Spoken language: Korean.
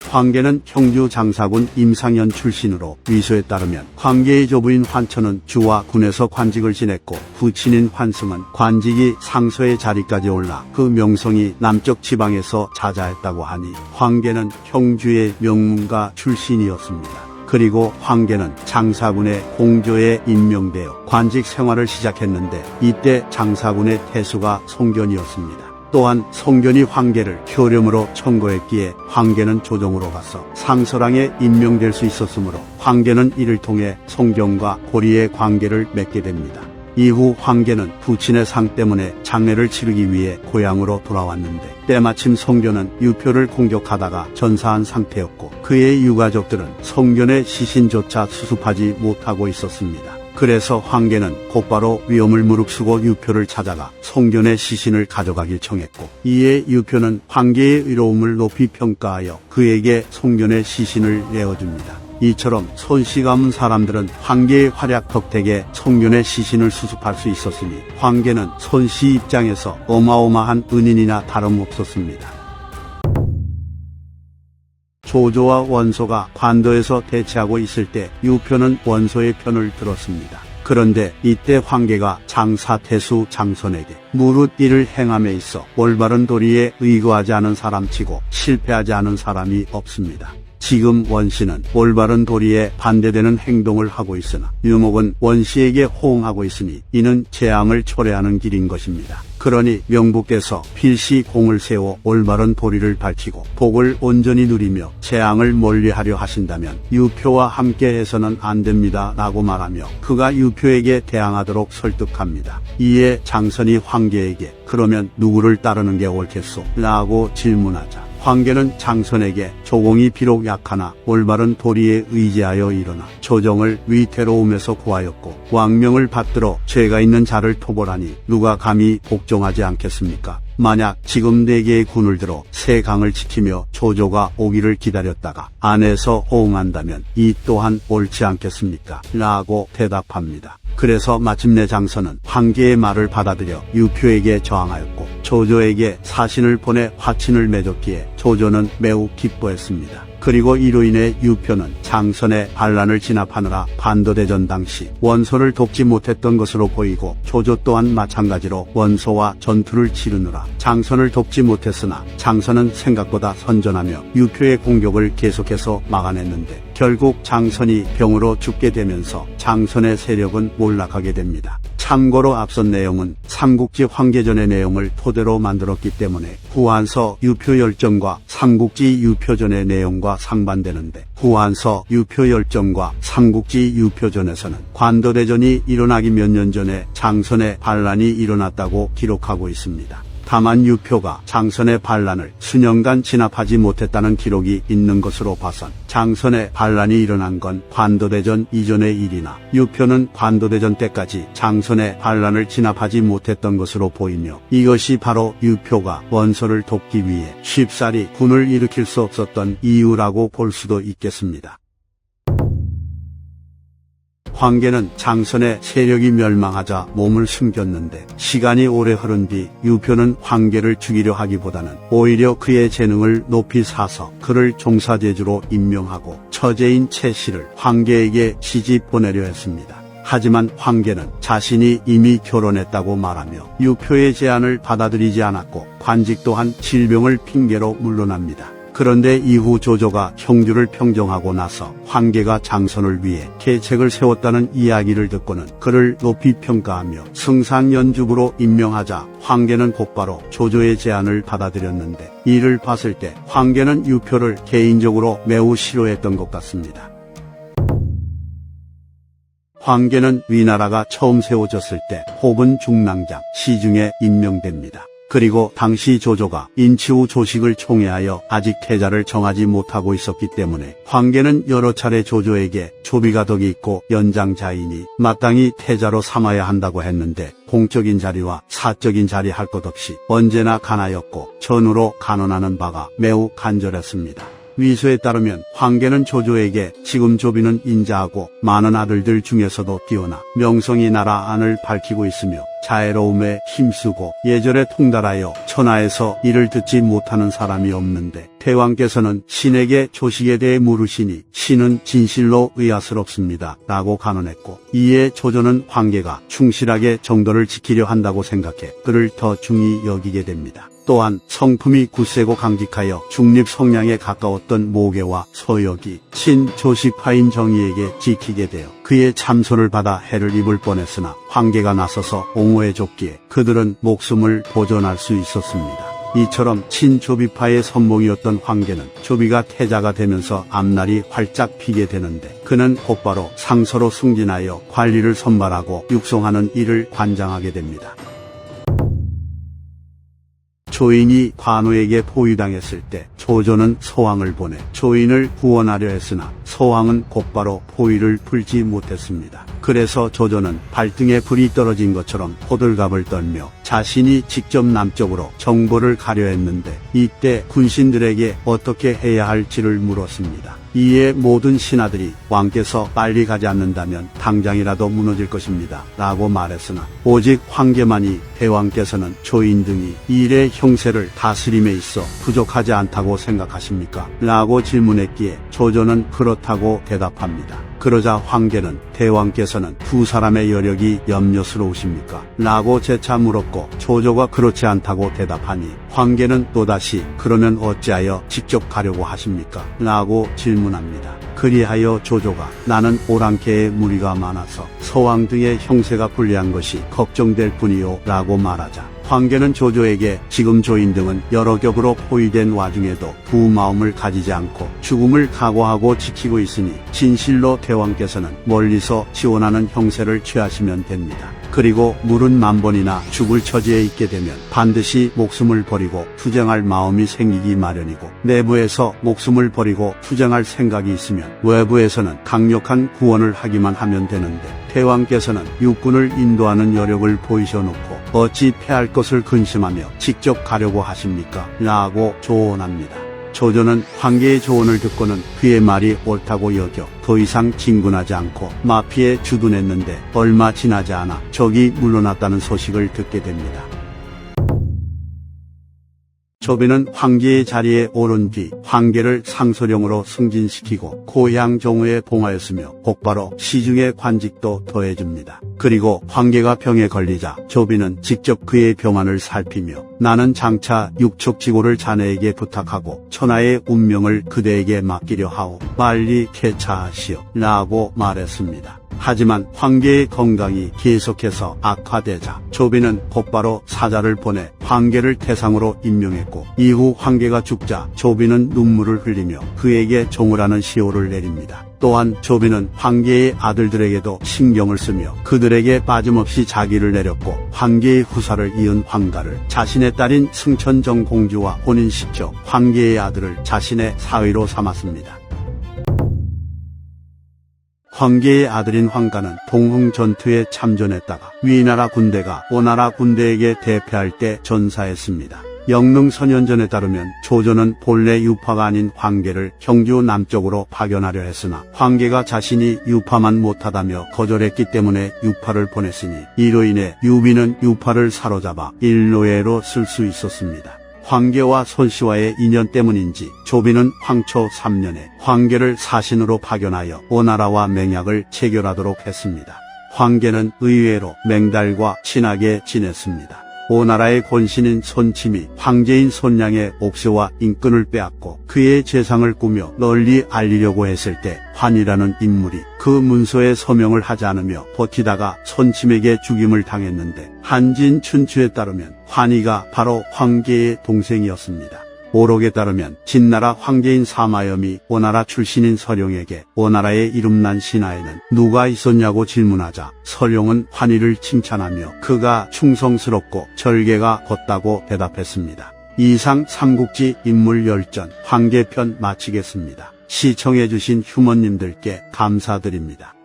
황계는 형주 장사군 임상현 출신으로 위소에 따르면 황계의 조부인 환천은 주와 군에서 관직을 지냈고 부친인 환승은 관직이 상서의 자리까지 올라 그 명성이 남쪽 지방에서 자자했다고 하니 황계는 형주의 명문가 출신이었습니다. 그리고 황계는 장사군의 공조에 임명되어 관직 생활을 시작했는데 이때 장사군의 태수가 송견이었습니다. 또한 송견이 황계를 효령으로 청거했기에 황계는 조정으로 가서 상서랑에 임명될 수 있었으므로 황계는 이를 통해 송견과 고리의 관계를 맺게 됩니다. 이후 황계는 부친의 상 때문에 장례를 치르기 위해 고향으로 돌아왔는데 때마침 송견은 유표를 공격하다가 전사한 상태였고 그의 유가족들은 송견의 시신조차 수습하지 못하고 있었습니다. 그래서 황계는 곧바로 위험을 무릅쓰고 유표를 찾아가 송견의 시신을 가져가길 청했고 이에 유표는 황계의 의로움을 높이 평가하여 그에게 송견의 시신을 내어줍니다. 이처럼 손씨 가문 사람들은 황계의 활약 덕택에 송견의 시신을 수습할 수 있었으니 황계는 손씨 입장에서 어마어마한 은인이나 다름없었습니다. 조조와 원소가 관도에서 대치하고 있을 때 유표는 원소의 편을 들었습니다. 그런데 이때 황계가 장사 태수 장선에게 무릇 이를 행함에 있어 올바른 도리에 의거하지 않은 사람치고 실패하지 않은 사람이 없습니다. 지금 원씨는 올바른 도리에 반대되는 행동을 하고 있으나 유목은 원씨에게 호응하고 있으니 이는 재앙을 초래하는 길인 것입니다. 그러니 명부께서 필시 공을 세워 올바른 도리를 밝히고 복을 온전히 누리며 재앙을 멀리하려 하신다면 유표와 함께 해서는 안 됩니다 라고 말하며 그가 유표에게 대항하도록 설득합니다. 이에 장선이 황계에게 그러면 누구를 따르는 게 옳겠소? 라고 질문하자 황계는 장선에게 조공이 비록 약하나 올바른 도리에 의지하여 일어나 조정을 위태로움에서 구하였고 왕명을 받들어 죄가 있는 자를 토벌하니 누가 감히 복종하지 않겠습니까? 만약 지금 4개의 군을 들어 세 강을 지키며 조조가 오기를 기다렸다가 안에서 호응한다면 이 또한 옳지 않겠습니까? 라고 대답합니다. 그래서 마침내 장선은 황계의 말을 받아들여 유표에게 저항하였고 조조에게 사신을 보내 화친을 맺었기에 조조는 매우 기뻐했습니다. 그리고 이로 인해 유표는 장선의 반란을 진압하느라 반도대전 당시 원소를 돕지 못했던 것으로 보이고 조조 또한 마찬가지로 원소와 전투를 치르느라 장선을 돕지 못했으나 장선은 생각보다 선전하며 유표의 공격을 계속해서 막아냈는데 결국 장선이 병으로 죽게 되면서 장선의 세력은 몰락하게 됩니다. 참고로 앞선 내용은 삼국지 황계전의 내용을 토대로 만들었기 때문에 후한서 유표열전과 삼국지 유표전의 내용과 상반되는데 후한서 유표열전과 삼국지 유표전에서는 관도대전이 일어나기 몇 년 전에 장선의 반란이 일어났다고 기록하고 있습니다. 다만 유표가 장선의 반란을 수년간 진압하지 못했다는 기록이 있는 것으로 봐선 장선의 반란이 일어난 건 관도대전 이전의 일이나 유표는 관도대전 때까지 장선의 반란을 진압하지 못했던 것으로 보이며 이것이 바로 유표가 원소를 돕기 위해 쉽사리 군을 일으킬 수 없었던 이유라고 볼 수도 있겠습니다. 황계는 장선의 세력이 멸망하자 몸을 숨겼는데 시간이 오래 흐른 뒤 유표는 황계를 죽이려 하기보다는 오히려 그의 재능을 높이 사서 그를 종사제주로 임명하고 처제인 채씨를 황계에게 시집 보내려 했습니다. 하지만 황계는 자신이 이미 결혼했다고 말하며 유표의 제안을 받아들이지 않았고 관직 또한 질병을 핑계로 물러납니다. 그런데 이후 조조가 형주를 평정하고 나서 황계가 장선을 위해 계책을 세웠다는 이야기를 듣고는 그를 높이 평가하며 승상연주부로 임명하자 황계는 곧바로 조조의 제안을 받아들였는데 이를 봤을 때 황계는 유표를 개인적으로 매우 싫어했던 것 같습니다. 황계는 위나라가 처음 세워졌을 때 호분 중랑장 시중에 임명됩니다. 그리고 당시 조조가 인치후 조식을 총애하여 아직 태자를 정하지 못하고 있었기 때문에 황계는 여러 차례 조조에게 조비가 덕이 있고 연장자이니 마땅히 태자로 삼아야 한다고 했는데 공적인 자리와 사적인 자리 할 것 없이 언제나 간하였고 전우로 간언하는 바가 매우 간절했습니다. 위소에 따르면 황계는 조조에게 지금 조비는 인자하고 많은 아들들 중에서도 뛰어나 명성이 나라 안을 밝히고 있으며 자애로움에 힘쓰고 예절에 통달하여 천하에서 이를 듣지 못하는 사람이 없는데 대왕께서는 신에게 조식에 대해 물으시니 신은 진실로 의아스럽습니다 라고 간언했고, 이에 조조는 황계가 충실하게 정도를 지키려 한다고 생각해 그를 더 중히 여기게 됩니다. 또한 성품이 굳세고 강직하여 중립 성향에 가까웠던 모계와 소역이 친조식파인 정의에게 지키게 되어 그의 참소를 받아 해를 입을 뻔했으나 황계가 나서서 옹호해줬기에 그들은 목숨을 보존할 수 있었습니다. 이처럼 친조비파의 선봉이었던 황계는 조비가 태자가 되면서 앞날이 활짝 피게 되는데, 그는 곧바로 상서로 승진하여 관리를 선발하고 육성하는 일을 관장하게 됩니다. 조인이 관우에게 포위당했을 때 조조는 소왕을 보내 조인을 구원하려 했으나 소왕은 곧바로 포위를 풀지 못했습니다. 그래서 조조는 발등에 불이 떨어진 것처럼 호들갑을 떨며 자신이 직접 남쪽으로 정보를 가려 했는데, 이때 군신들에게 어떻게 해야 할지를 물었습니다. 이에 모든 신하들이 왕께서 빨리 가지 않는다면 당장이라도 무너질 것입니다 라고 말했으나 오직 황계만이 대왕께서는 조인 등이 일의 형세를 다스림에 있어 부족하지 않다고 생각하십니까? 라고 질문했기에 조조는 그렇다고 대답합니다. 그러자 황계는 대왕께서는 두 사람의 여력이 염려스러우십니까? 라고 재차 물었고, 조조가 그렇지 않다고 대답하니 황계는 또다시 그러면 어찌하여 직접 가려고 하십니까? 라고 질문합니다. 그리하여 조조가 나는 오랑캐의 무리가 많아서 서왕 등의 형세가 불리한 것이 걱정될 뿐이요 라고 말하자, 황계는 조조에게 지금 조인 등은 여러 격으로 포위된 와중에도 두 마음을 가지지 않고 죽음을 각오하고 지키고 있으니 진실로 대왕께서는 멀리서 지원하는 형세를 취하시면 됩니다. 그리고 물은 만번이나 죽을 처지에 있게 되면 반드시 목숨을 버리고 투쟁할 마음이 생기기 마련이고, 내부에서 목숨을 버리고 투쟁할 생각이 있으면 외부에서는 강력한 구원을 하기만 하면 되는데, 대왕께서는 육군을 인도하는 여력을 보이셔놓고 어찌 패할 것을 근심하며 직접 가려고 하십니까? 라고 조언합니다. 조조는 황계의 조언을 듣고는 그의 말이 옳다고 여겨 더 이상 진군하지 않고 마피에 주둔했는데 얼마 지나지 않아 적이 물러났다는 소식을 듣게 됩니다. 조비는 황제의 자리에 오른 뒤 황계를 상소령으로 승진시키고 고향 정우에 봉하였으며 곧바로 시중의 관직도 더해줍니다. 그리고 황계가 병에 걸리자 조비는 직접 그의 병환을 살피며 나는 장차 육척지고를 자네에게 부탁하고 천하의 운명을 그대에게 맡기려 하오. 빨리 쾌차하시오 라고 말했습니다. 하지만 황계의 건강이 계속해서 악화되자 조비는 곧바로 사자를 보내 황계를 태상으로 임명했고, 이후 황계가 죽자 조비는 눈물을 흘리며 그에게 종을하는 시호를 내립니다. 또한 조비는 황계의 아들들에게도 신경을 쓰며 그들에게 빠짐없이 자기를 내렸고, 황계의 후사를 이은 황가를 자신의 딸인 승천정 공주와 혼인시켜 황계의 아들을 자신의 사위로 삼았습니다. 황계의 아들인 황가는 동흥 전투에 참전했다가 위나라 군대가 오나라 군대에게 대패할 때 전사했습니다. 영릉선연전에 따르면 조조는 본래 유파가 아닌 황계를 경주 남쪽으로 파견하려 했으나 황계가 자신이 유파만 못하다며 거절했기 때문에 유파를 보냈으니, 이로 인해 유비는 유파를 사로잡아 일노예로 쓸 수 있었습니다. 황계와 손씨와의 인연 때문인지 조비는 황초 3년에 황계를 사신으로 파견하여 오나라와 맹약을 체결하도록 했습니다. 황계는 의외로 맹달과 친하게 지냈습니다. 오나라의 권신인 손침이 황제인 손양의 옥새와 인권을 빼앗고 그의 재상을 꾸며 널리 알리려고 했을 때 환이라는 인물이 그 문서에 서명을 하지 않으며 버티다가 손침에게 죽임을 당했는데, 한진 춘추에 따르면 환이가 바로 황계의 동생이었습니다. 오록에 따르면 진나라 황제인 사마염이 오나라 출신인 서룡에게 오나라의 이름난 신하에는 누가 있었냐고 질문하자 서룡은 환희를 칭찬하며 그가 충성스럽고 절개가 걷다고 대답했습니다. 이상 삼국지 인물 열전 황계편 마치겠습니다. 시청해주신 휴머님들께 감사드립니다.